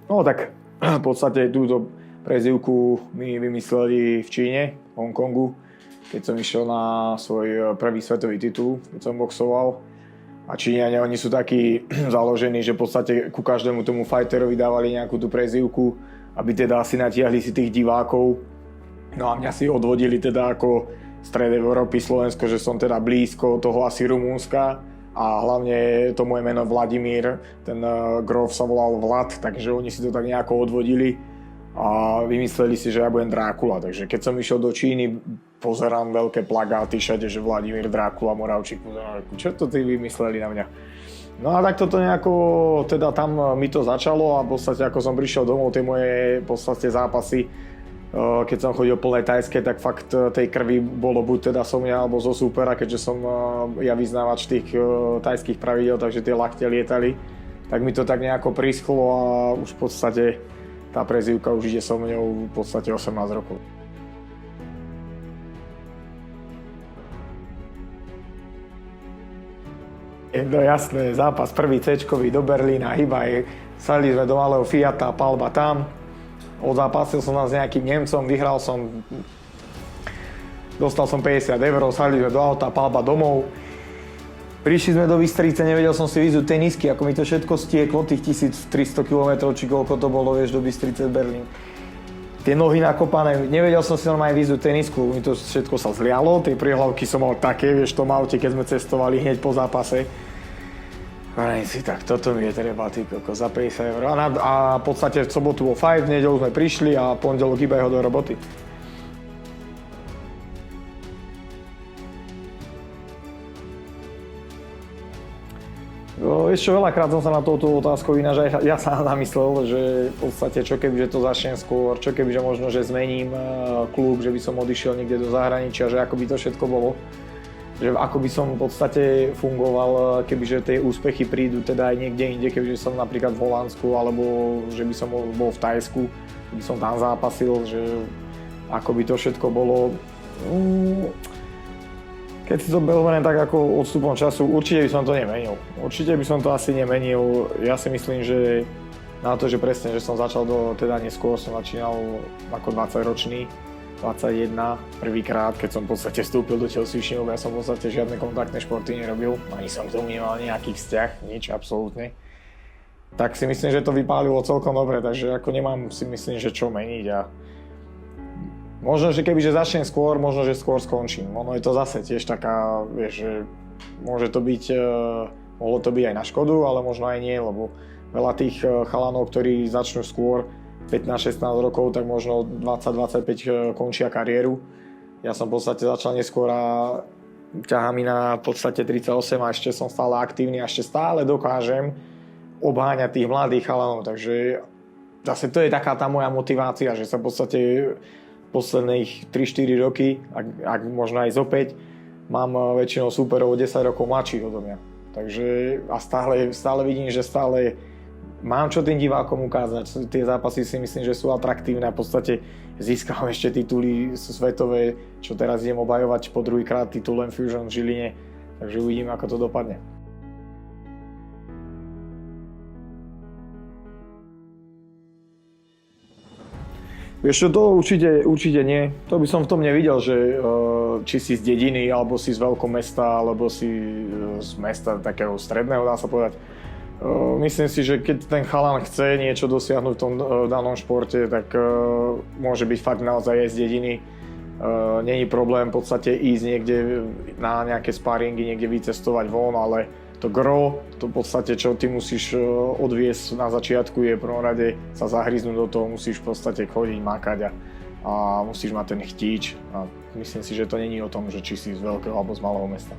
No tak v podstate túto prezývku mi vymysleli v Číne, v Hongkongu, keď som išiel na svoj prvý svetový titul, keď som boxoval. A Číňania, oni sú takí založení, že v podstate ku každému tomu fighterovi dávali nejakú tú prezývku, aby teda asi natiahli si tých divákov. No a mňa si odvodili teda ako stred Európy, Slovensko, že som teda blízko toho asi Rumúnska. A hlavne to moje meno Vladimír, ten grof sa volal Vlad, takže oni si to tak nejako odvodili a vymysleli si, že ja budem Drákula. Takže keď som išiel do Číny, pozerám veľké plagáty všade, že Vladimír Drákula Moravčík. Čo to ty vymysleli na mňa? No a tak toto nejako, teda tam mi to začalo a v podstate ako som prišiel domov, tie moje v podstate zápasy, keď som chodil plné tajské, tak fakt tej krvi bolo buď teda som ja alebo zo súpera, keďže som ja vyznávač tých tajských pravidel, takže tie lakte lietali. Tak mi to tak nejako prischlo a už v podstate tá prezývka už ide so mňou v podstate 18 rokov. No jasné, zápas prvý C-čkový do Berlína, hýbaj, sadli sme do malého Fiata, palba tam. Odzápasil som s nejakým Nemcom, vyhral som, dostal som 50 eur, sadli sme do auta, palba domov. Prišli sme do Bystrice, nevedel som si vyzúť tenisky, ako mi to všetko stieklo, tých 1300 km, či koľko to bolo, vieš, do Bystrice, Berlín. Tie nohy nakopané, nevedel som si normálne vyzúť tenisku, mi to všetko sa zlialo, tie priehlavky som mal také, vieš, v tom aute, keď sme cestovali hneď po zápase. Hovorím si, tak toto mi je treba, ty koko, za 50 eur. A v podstate v sobotu bol fight, v nedeľu sme prišli a pondelok iba ho do roboty. Ešte veľakrát som sa na touto otázku ináč aj ja sa namyslel, že v podstate čo keby, že to začnem skôr, čo keby, že možno, že zmením klub, že by som odišiel niekde do zahraničia, že ako by to všetko bolo. Že ako by som v podstate fungoval, kebyže tie úspechy prídu teda aj niekde inde, kebyže som napríklad v Holandsku, alebo že by som bol v Thajsku, by som tam zápasil, že ako by to všetko bolo. Keď si to beriem tak ako odstupom času, určite by som to nemenil. Určite by som to asi nemenil. Ja si myslím, že na to, že presne, že som začal teda neskôr, som začínal ako 20-ročný. 21, prvýkrát, keď som v podstate vstúpil do telocvične, lebo ja som v podstate žiadne kontaktné športy nerobil, ani som k tomu nemal nejaký vzťah, nič absolútne. Tak si myslím, že to vypálilo celkom dobre, takže ako nemám si myslím, že čo meniť a možno, že kebyže začnem skôr, možno, že skôr skončím. Ono je to zase tiež taká, vieš, že môže to byť, mohlo to byť aj na škodu, ale možno aj nie, lebo veľa tých chalanov, ktorí začnú skôr, 15-16 rokov, tak možno 20-25 končia kariéru. Ja som v podstate začal neskôr a ťahá mi na v podstate 38 a ešte som stále aktívny a ešte stále dokážem obháňať tých mladých chalanov. Takže zase to je taká tá moja motivácia, že sa v podstate posledných 3-4 roky, ak možno aj zopäť, mám väčšinou súperov 10 rokov mladších odo mňa. Takže a stále vidím, že stále mám čo tým divákom ukázať. Tie zápasy si myslím, že sú atraktívne a v podstate získam ešte tituly svetové, čo teraz idem obhajovať po druhýkrát titul Fusion v Žiline. Takže uvidím, ako to dopadne. Vieš čo, to určite nie. To by som v tom nevidel, že či si z dediny, alebo si z veľkomesta, alebo si z mesta takého stredného, dá sa povedať. Myslím si, že keď ten chalan chce niečo dosiahnuť v tom danom športe, tak môže byť fakt naozaj aj z dediny. Není problém v podstate ísť niekde na nejaké sparingy, niekde vycestovať von, ale to gro, to v podstate, čo ty musíš odviesť na začiatku, je v prvom rade sa zahryznúť do toho, musíš v podstate chodiť, makať a musíš mať ten chtíč. A myslím si, že to není o tom, že či si z veľkého alebo z malého mesta.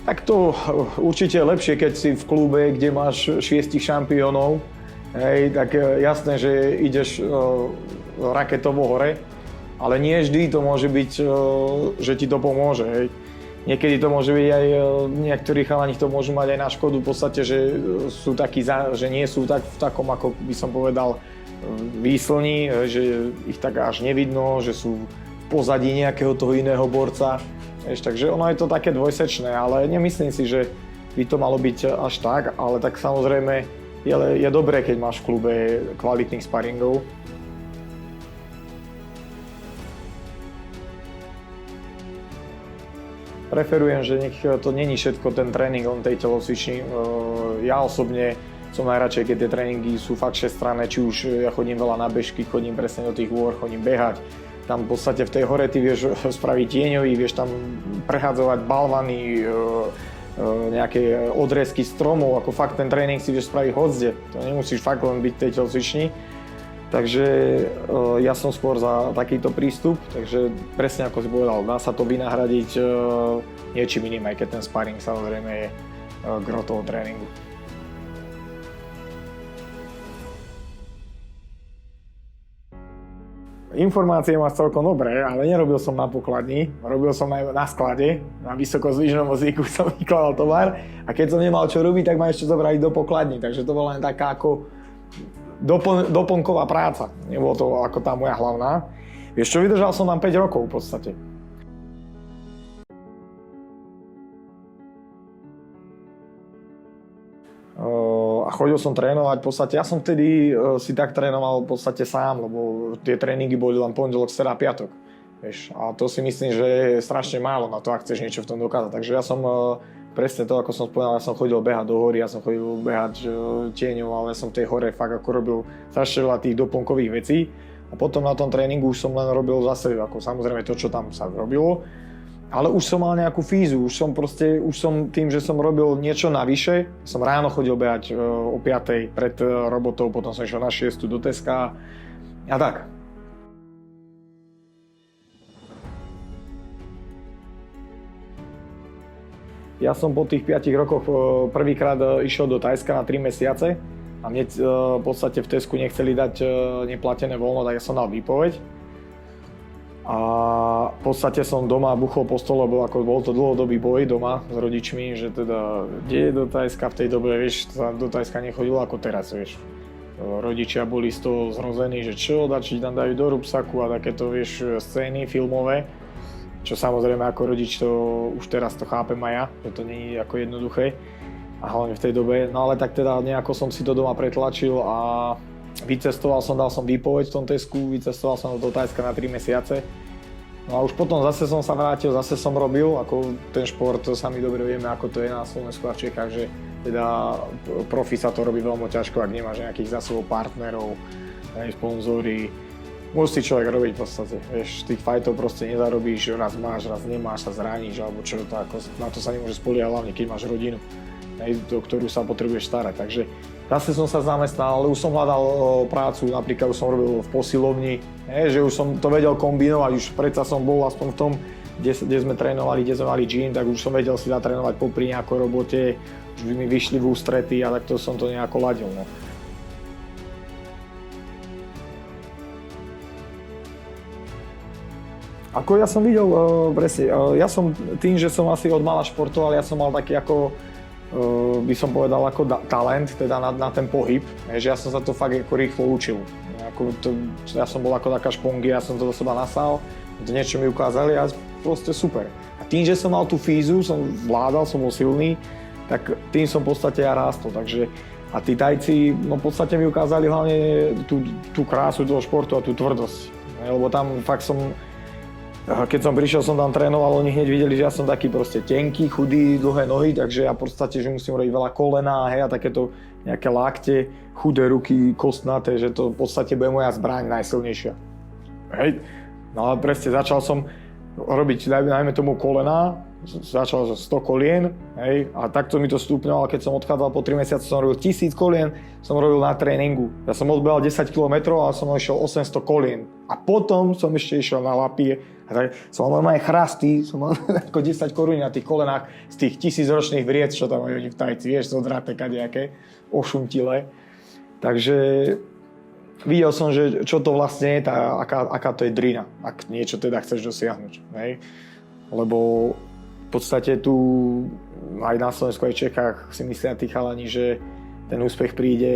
Tak to určite je lepšie, keď si v klube, kde máš 6 šampiónov. Hej, tak jasné, že ideš raketovo hore, ale nie vždy to môže byť, že ti to pomôže. Hej. Niekedy to môže byť aj, niektorí chalani to môžu mať aj na škodu, v podstate, že sú takí, že nie sú tak v takom, ako by som povedal, výslní, že ich tak až nevidno, že sú v pozadí nejakého toho iného borca. V Vieš, takže ono je to také dvojsečné, ale nemyslím si, že by to malo byť až tak, ale tak samozrejme je dobré, keď máš v klube kvalitných sparingov. Preferujem, že nech to není všetko ten tréning len tej telocvični. Ja osobne som najradšej, keď tie tréningy sú fakt všestranné, či už ja chodím veľa na bežky, chodím presne do tých hôr, chodím behať. Tam v podstate v tej hore ty vieš spraviť tieňový, vieš tam prehádzovať balvany, nejaké odrezky stromov, ako fakt ten tréning si vieš spraviť hocde. To nemusíš fakt len byť v tej telocvični. Takže ja som skôr za takýto prístup, takže presne ako si povedal, dá sa to vynahradiť niečím iným, aj keď ten sparring samozrejme je gro toho tréningu. Informácie máš celkom dobré, ale nerobil som na pokladni, robil som na sklade, na vysokozdvižnom vozíku som vykladal tovar a keď som nemal čo robiť, tak ma ešte zobrali do pokladni, takže to bola len taká ako doplnková práca, nebolo to ako tá moja hlavná. Vieš čo, vydržal som tam 5 rokov v podstate. A chodil som trénovať, v podstate ja som vtedy si tak trénoval v podstate sám, lebo tie tréningy boli len pondelok, streda, piatok. Vieš, a to si myslím, že je strašne málo na to, ak chceš niečo v tom dokázať. Takže ja som presne to, ako som spomínal, ja som chodil behať do hory, ja som chodil behať tieňov, ale ja som v tej hore fakt ako robil strašne veľa tých doplnkových vecí. A potom na tom tréningu už som len robil zase, ako samozrejme to, čo tam sa robilo. Ale už som mal nejakú fízu, už som tým, že som robil niečo navyše, som ráno chodil behať o 5:00 pred robotou, potom som išiel na 6:00 do Teska a tak. Ja som po tých 5 rokoch prvýkrát išiel do Thajska na 3 mesiace a mne v podstate v Tesku nechceli dať neplatené voľno, tak ja som dal výpoveď. A v podstate som doma buchol po stole, lebo ako bol to dlhodobý boj doma s rodičmi, že teda kde do Thajska v tej dobe, vieš, do Thajska nechodilo ako teraz, vieš. Rodičia boli z toho zrození, že čo, či tam dajú do rúbsaku a takéto, vieš, scény filmové. Čo samozrejme ako rodič to už teraz to chápem aj ja, že to nie je ako jednoduché a hlavne v tej dobe. No ale tak teda nejako som si to doma pretlačil a vycestoval som, dal som výpoveď v tom Tesku, vycestoval som do Thajska na 3 mesiace. No a už potom zase som sa vrátil, zase som robil, ako ten šport, to sami dobre vieme, ako to je na Slovensku a v Čechách, že teda profi sa to robí veľmi ťažko, ak nemáš nejakých za sebou partnerov, sponzory. Musí človek robiť v podstate, vieš, tých fightov proste nezarobíš, raz máš, raz nemáš, sa zraníš, alebo čo to ako, na to sa nemôže spoliehať, hlavne keď máš rodinu, o ktorú sa potrebuješ starať, takže zase som sa zamestnal, ale už som hľadal prácu, napríklad už som robil v posilovni, že už som to vedel kombinovať, už predsa som bol aspoň v tom, kde sme trénovali, kde sme mali gym, tak už som vedel si zatrénovať popri nejakej robote, už by mi vyšli v ústrety a takto som to nejako ladil, no. Ako ja som videl, presne, ja som tým, že som asi od mala športoval, ja som mal taký ako, by som povedal, ako talent, teda na ten pohyb, že ja som sa to fakt ako rýchlo učil. Ja som bol ako taká špongia, ja som to do seba nasal, to niečo mi ukázali a proste super. A tým, že som mal tú fízu, som vládal, som bol silný, tak tým som v podstate ja rástol, takže a tí Tajci, no v podstate mi ukázali hlavne tú krásu toho športu a tú tvrdosť, lebo tam fakt som, keď som prišiel, som tam trénoval, oni hneď videli, že ja som taký proste tenký, chudý, dlhé nohy, takže ja v podstate, že musím robiť veľa kolená, hej, a takéto nejaké lakte, chudé ruky, kostnaté, že to v podstate bude moja zbraň najsilnejšia. Hej, no ale presne začal som robiť, najmä tomu kolená, začal som 100 kolien, hej, a takto mi to stúpňovalo, keď som odchádzal po 3 mesiace, som robil 1000 kolien, som robil na tréningu. Ja som odbehal 10 km a som išiel 800 kolien. A potom som ešte išiel na lapie, a tak som mal normálne chrasty, som mal ako 10 korún na tých kolenách z tých 1000-ročných vriec, čo tam majú oni v Tajci, vieš, zodraté kadejaké, ošuntilé. Takže videl som, že čo to vlastne je, aká to je drina, ak niečo teda chceš dosiahnuť, hej. Lebo v podstate tu aj na Slovensku, aj v Čechách si myslia tí chalani, že ten úspech príde,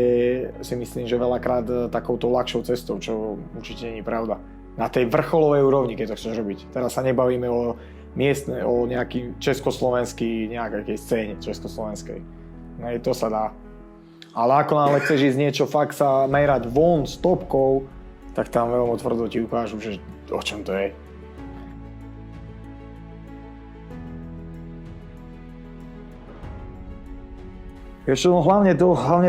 si myslím, že veľakrát takouto ľahšou cestou, čo určite nie je pravda. Na tej vrcholovej úrovni, keď to chceš robiť. Teraz sa nebavíme o miestne, o nejaký československý, nejakej scéne československej. Hej, to sa dá. Ale ako náhle chceš ísť niečo fakt sa merať von s topkou, tak tam veľmi tvrdo ti ukážu, že o čom to je. Ešte no, hlavne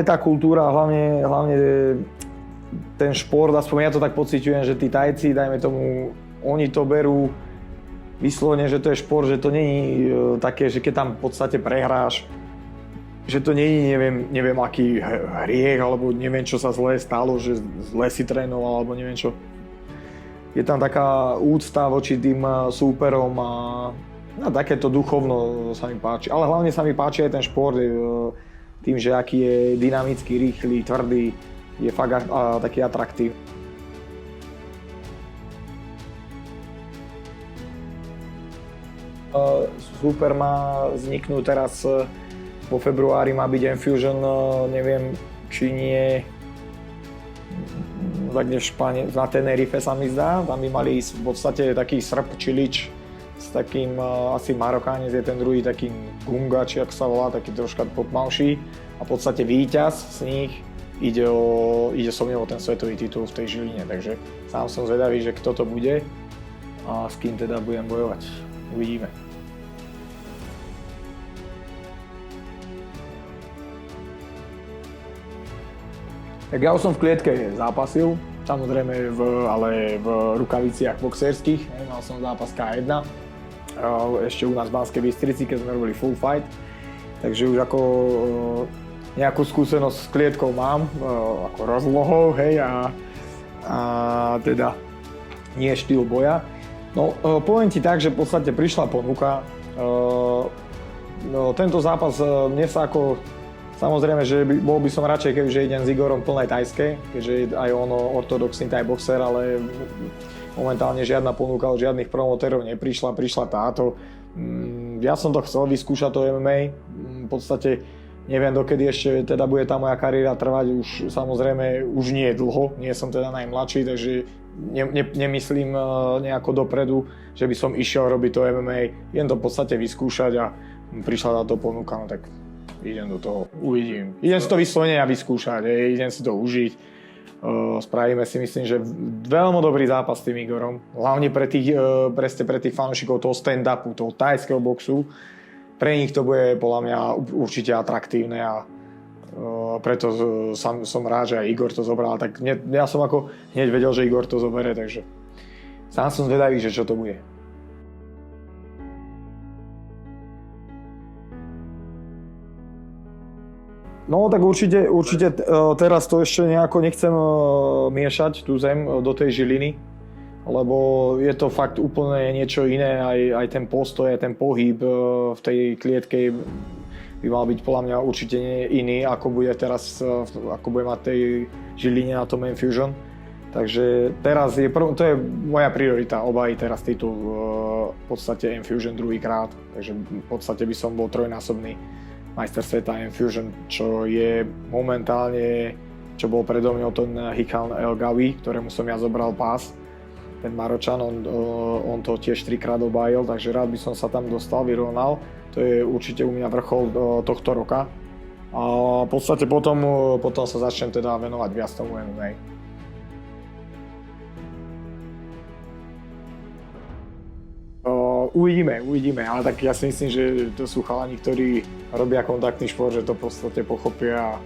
tá kultúra, hlavne ten šport, aspoň ja to tak pociťujem, že tí Tajci, dajme tomu, oni to berú vyslovene, že to je šport, že to není také, že keď tam v podstate prehráš, že to není neviem aký hriech, alebo neviem čo sa zle stalo, že zle si trénoval, alebo neviem čo. Je tam taká úcta voči tým súperom a takéto duchovno sa mi páči. Ale hlavne sa mi páči aj ten šport, tým, že aký je dynamický, rýchly, tvrdý, je fakt taký atraktívny. Super má vzniknúť teraz vo februári, má byť Enfusion, neviem či nie, takde na Tenerife sa mi zdá, tam by mali ísť v podstate taký Srb Čilič s takým, asi Marokánec je ten druhý, taký Gunga, či ak sa volá, taký troška potmavší a v podstate víťaz z nich ide so mnou o ten svetový titul v tej Žiline, takže sám som zvedavý, že kto to bude a s kým teda budem bojovať. Uvidíme. Tak ja už som v klietke zápasil, samozrejme ale v rukaviciach boxerských, mal som zápas K1, ešte u nás v Banskej Bystrici, keď sme robili full fight, takže už ako nejakú skúsenosť s klietkou mám, ako rozlohou, hej, a teda nie štýl boja. No, poviem ti tak, že v podstate prišla ponuka, tento zápas mne sa ako, samozrejme, že bol by som radšej, keďže idem s Igorom plnej tajskej, keďže je aj ono ortodoxný thai boxer, ale momentálne žiadna ponuka od žiadnych promotérov prišla táto. Ja som to chcel vyskúšať to MMA, v podstate neviem dokedy ešte teda bude tá moja kariéra trvať, už samozrejme už nie je dlho, nie som teda najmladší, takže nemyslím nejako dopredu, že by som išiel robiť to MMA, jen to v podstate vyskúšať a prišla táto ponuka, no tak idem do toho, uvidím. Idem si to vyslovene a vyskúšať, idem si to užiť. Spravíme si, myslím, že veľmi dobrý zápas s tým Igorom. Hlavne pre tých fanúšikov toho stand-upu, toho thajského boxu. Pre nich to bude podľa mňa určite atraktívne a preto som rád, že aj Igor to zobral. Tak ja som ako hneď vedel, že Igor to zobere, takže sám som zvedavý, že čo to bude. No tak určite teraz to ešte nejako nechcem miešať tú zem do tej Žiliny, lebo je to fakt úplne niečo iné, aj ten postoj, aj ten pohyb v tej klietke by mal byť podľa mňa určite iný, ako bude teraz, ako bude mať tej Žiline na tom Enfusion. Takže teraz to je moja priorita, obhájiť teraz titul v podstate Enfusion druhýkrát, takže v podstate by som bol trojnásobný majster sveta Enfusion, čo je momentálne, čo bol predo mňou ten Hikal El Gawi, ktorému som ja zobral pás. Ten Maročan, on to tiež 3-krát obhájil, takže rád by som sa tam dostal, vyrovnal. To je určite u mňa vrchol tohto roka. A v podstate potom sa začnem teda venovať viac tomu MMA. Uvidíme, ale tak ja si myslím, že to sú chalani, ktorí robia kontaktný šport, že to v podstate pochopia.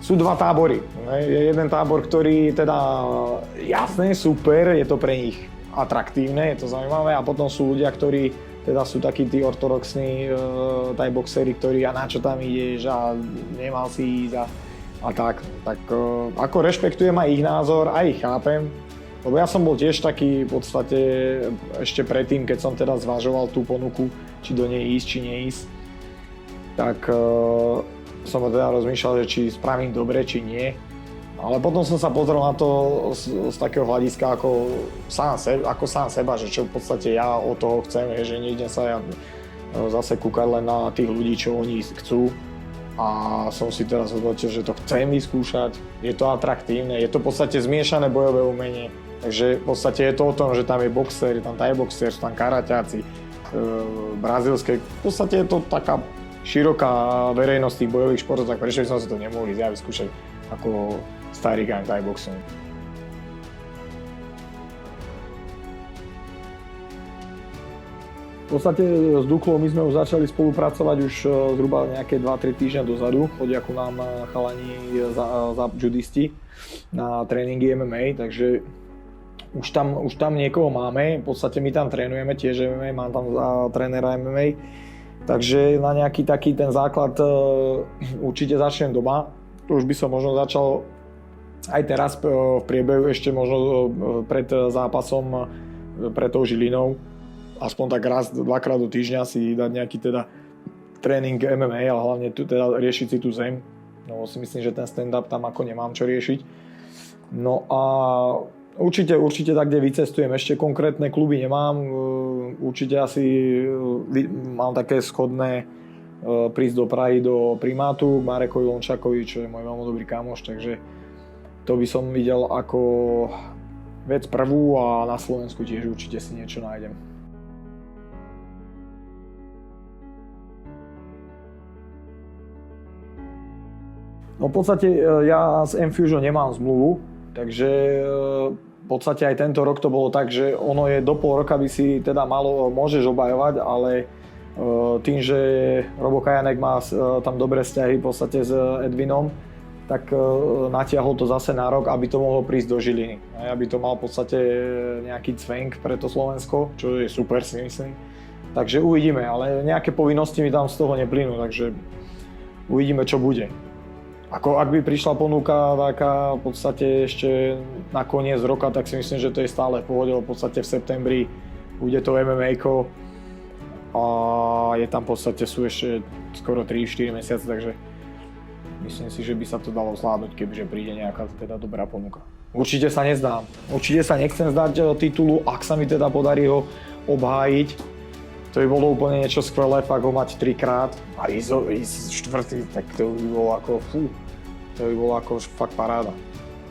Sú dva tábory. Je jeden tábor, ktorý teda jasné, super, je to pre nich atraktívne, je to zaujímavé a potom sú ľudia, ktorí teda sú takí tí ortodoxní thai boxery, ktorí a na čo tam ideš a nemal si ísť a tak. Tak ako rešpektujem aj ich názor, aj ich chápem. Lebo ja som bol tiež taký v podstate ešte predtým, keď som teda zvažoval tú ponuku, či do nej ísť, či neísť, tak som teda rozmýšľal, že či spravím dobre, či nie. Ale potom som sa pozrel na to z takého hľadiska ako sám seba, že čo v podstate ja od toho chcem, že nejdem sa ja zase kúkať len na tých ľudí, čo oni chcú. A som si teraz hodnotil, že to chcem vyskúšať, je to atraktívne, je to v podstate zmiešané bojové umenie. Takže v podstate je to o tom, že tam je boxer, je tam thai boxer, sú tam karaťáci. brazílskej. V podstate je to taká široká verejnosť tých bojových športov, tak prečo by som si to nemohol ísť ja vyskúšať ako starý gang Thai boxing. V podstate s Duklou my sme už začali spolupracovať už zhruba nejaké 2-3 týždne dozadu. Chodia ku nám chalani za judisti na tréningy MMA, takže už tam niekoho máme. V podstate my tam trénujeme tiež MMA, mám tam trénera MMA. Takže na nejaký taký ten základ určite začnem doma. Už by som možno začal aj teraz v priebehu ešte možno pred zápasom pred tou Žilinou. Aspoň tak raz, dvakrát do týždňa si dať nejaký teda tréning MMA, ale hlavne tu teda riešiť si tú zem. No si myslím, že ten stand-up tam ako nemám čo riešiť. No a určite tak, kde vycestujem, ešte konkrétne kluby nemám. Určite asi mám také schodné prísť do Prahy, do primátu, Marekovi Lončakovi, čo je môj veľmi dobrý kamoš, takže to by som videl ako vec prvú a na Slovensku tiež určite si niečo nájdem. No v podstate ja s M-Fusion nemám zmluvu, takže v podstate aj tento rok to bolo tak, že ono je do pol roka by si teda môžeš obhajovať, ale tým, že Robo Kajanek má tam dobré vzťahy v podstate s Edvinom, tak natiahol to zase na rok, aby to mohlo prísť do Žiliny. Aby to mal v podstate nejaký cvenk pre to Slovensko, čo je super si myslím. Takže uvidíme, ale nejaké povinnosti mi tam z toho neplynú, takže uvidíme, čo bude. Ak by prišla ponuka taká v podstate ešte na koniec roka, tak si myslím, že to je stále v pohode, v podstate v septembri bude to MMA-ko a je tam v podstate sú ešte skoro 3-4 mesiace, takže myslím si, že by sa to dalo zvládnuť, kebyže príde nejaká teda dobrá ponuka. Určite sa nezdám, určite sa nechcem zdať titulu, ak sa mi teda podarí ho obhájiť. To by bolo úplne niečo skvelé, fakt ho mať 3-krát a ísť štvrtý, tak to by bolo ako to by bolo ako fakt paráda.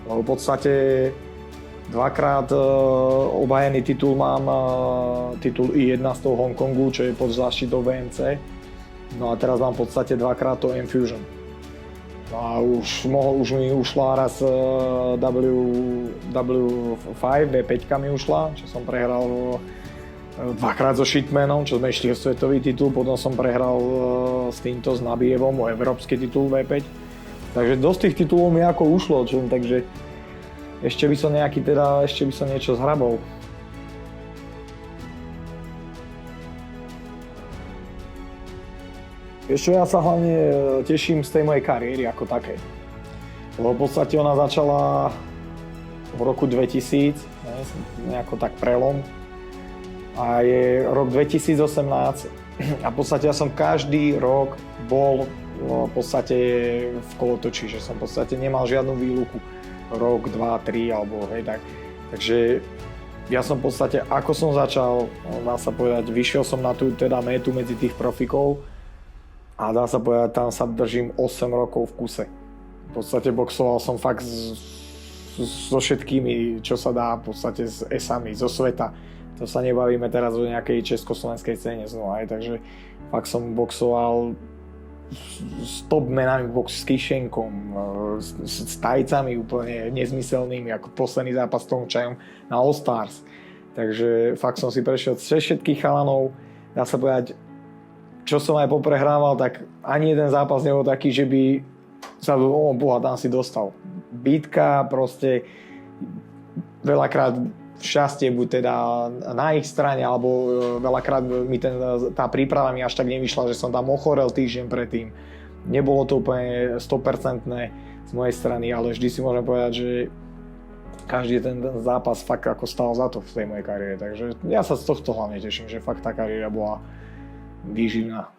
Lebo v podstate dvakrát obhajený titul mám, titul I1 z toho Hongkongu, čo je pod záštitou VMC. No a teraz mám v podstate dvakrát to M-Fusion. No a už mi ušla raz W5, V5 mi ušla, čo som prehral dvakrát so Shitmanom, čo sme išli o svetový titul, potom som prehral s týmto, s Nabievom, o európsky titul V5. Takže dosť tých titulov mi ako ušlo, takže ešte by som niečo zhrabol. Ešte ja sa hlavne teším z tej mojej kariéry ako takej. Lebo v podstate ona začala v roku 2000, nejako tak prelom. A je rok 2018 a v podstate ja som každý rok bol v podstate v kolotočí, že som v podstate nemal žiadnu výluku. Rok, 2, 3 alebo hej tak. Takže ja som v podstate, ako som začal, dá sa povedať, vyšiel som na tú teda métu medzi tých profikov a dá sa povedať, tam sa držím 8 rokov v kuse. V podstate boxoval som fakt so všetkými, čo sa dá, v podstate s esami, zo sveta. To sa nebavíme teraz o nejakej československej scéne znova, takže fakt som boxoval s top menami, s Kyšenkom, s tajcami úplne nezmyselnými, ako posledný zápas s Tongčajom na All Stars. Takže fakt som si prešiel cez všetkých chalanov, dá sa povedať, čo som aj poprehrával, tak ani jeden zápas nebol taký, že by sa boha, tam si dostal. Bitka proste veľakrát šťastie buď teda na ich strane, alebo veľakrát mi tá príprava mi až tak nevyšla, že som tam ochorel týždeň predtým. Nebolo to úplne 100% z mojej strany, ale vždy si môžem povedať, že každý ten zápas fakt ako stál za to v tej mojej kariére. Takže ja sa z tohto hlavne teším, že fakt tá kariéra bola výživná.